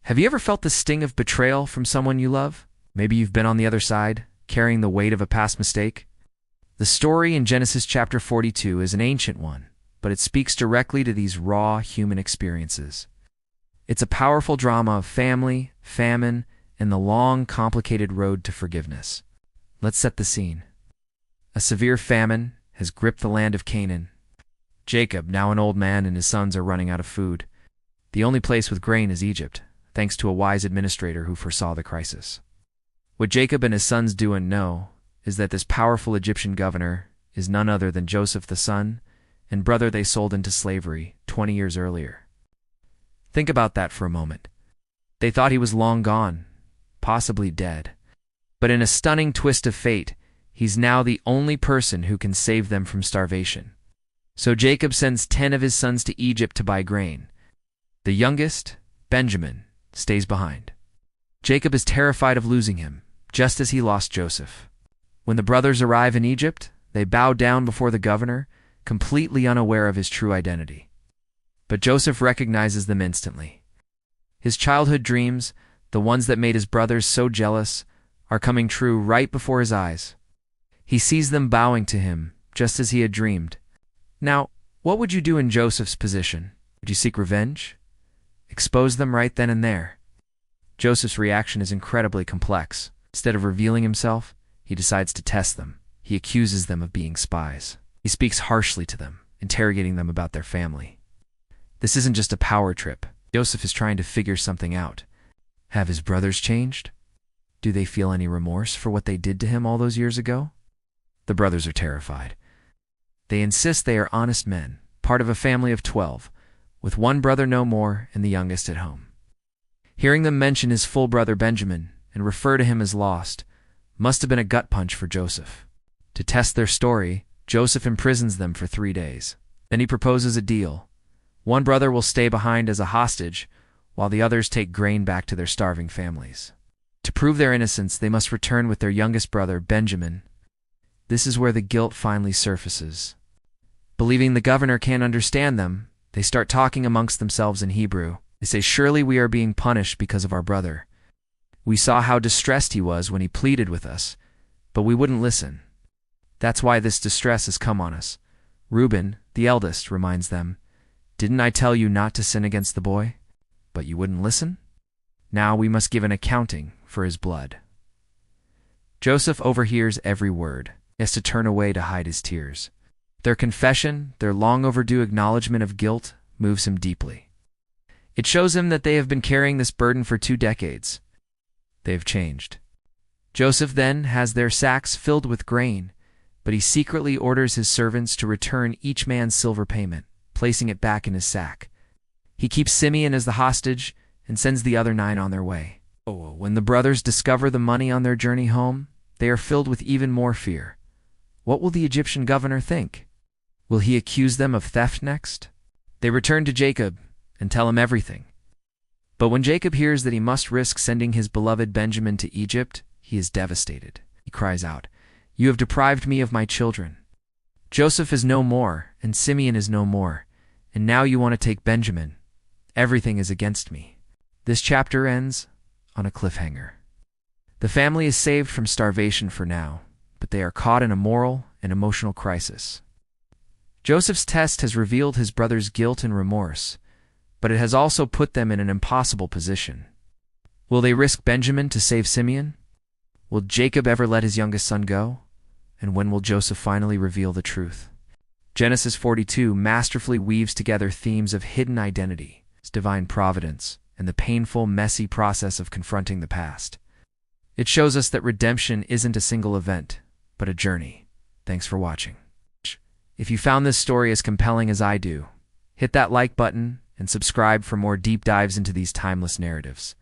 Have you ever felt the sting of betrayal from someone you love? Maybe you've been on the other side, carrying the weight of a past mistake. The story in Genesis chapter 42 is an ancient one, but it speaks directly to these raw human experiences. It's a powerful drama of family, famine, and the long, complicated road to forgiveness. Let's set the scene. A severe famine has gripped the land of Canaan. Jacob, now an old man, and his sons are running out of food. The only place with grain is Egypt, thanks to a wise administrator who foresaw the crisis. What Jacob and his sons do and know is that this powerful Egyptian governor is none other than Joseph, the son and brother they sold into slavery 20 years earlier. Think about that for a moment. They thought he was long gone, possibly dead. But in a stunning twist of fate, he's now the only person who can save them from starvation. So Jacob sends 10 of his sons to Egypt to buy grain. The youngest, Benjamin, stays behind. Jacob is terrified of losing him, just as he lost Joseph. When the brothers arrive in Egypt, they bow down before the governor, completely unaware of his true identity. But Joseph recognizes them instantly. His childhood dreams, the ones that made his brothers so jealous, are coming true right before his eyes. He sees them bowing to him, just as he had dreamed. Now, what would you do in Joseph's position? Would you seek revenge? Expose them right then and there? Joseph's reaction is incredibly complex. Instead of revealing himself, he decides to test them. He accuses them of being spies. He speaks harshly to them, interrogating them about their family. This isn't just a power trip. Joseph is trying to figure something out. Have his brothers changed? Do they feel any remorse for what they did to him all those years ago? The brothers are terrified. They insist they are honest men, part of a family of 12, with one brother no more and the youngest at home. Hearing them mention his full brother Benjamin and refer to him as lost must have been a gut punch for Joseph. To test their story, Joseph imprisons them for 3 days. Then he proposes a deal. One brother will stay behind as a hostage, while the others take grain back to their starving families. To prove their innocence, they must return with their youngest brother, Benjamin. This is where the guilt finally surfaces. Believing the governor can't understand them, they start talking amongst themselves in Hebrew. They say, "Surely we are being punished because of our brother. We saw how distressed he was when he pleaded with us, but we wouldn't listen. That's why this distress has come on us." Reuben, the eldest, reminds them, "Didn't I tell you not to sin against the boy? But you wouldn't listen? Now we must give an accounting for his blood." Joseph overhears every word. He has to turn away to hide his tears. Their confession, their long overdue acknowledgement of guilt, moves him deeply. It shows him that they have been carrying this burden for 2 decades. They have changed. Joseph then has their sacks filled with grain, but he secretly orders his servants to return each man's silver payment, placing it back in his sack. He keeps Simeon as the hostage and sends the other 9 on their way. When the brothers discover the money on their journey home, they are filled with even more fear. What will the Egyptian governor think? Will he accuse them of theft next? They return to Jacob and tell him everything. But when Jacob hears that he must risk sending his beloved Benjamin to Egypt, he is devastated. He cries out, "You have deprived me of my children. Joseph is no more, and Simeon is no more, and now you want to take Benjamin. Everything is against me." This chapter ends on a cliffhanger. The family is saved from starvation for now, but they are caught in a moral and emotional crisis. Joseph's test has revealed his brothers' guilt and remorse, but it has also put them in an impossible position. Will they risk Benjamin to save Simeon? Will Jacob ever let his youngest son go? And when will Joseph finally reveal the truth? Genesis 42 masterfully weaves together themes of hidden identity, divine providence, and the painful, messy process of confronting the past. It shows us that redemption isn't a single event, but a journey. Thanks for watching. If you found this story as compelling as I do, hit that like button and subscribe for more deep dives into these timeless narratives.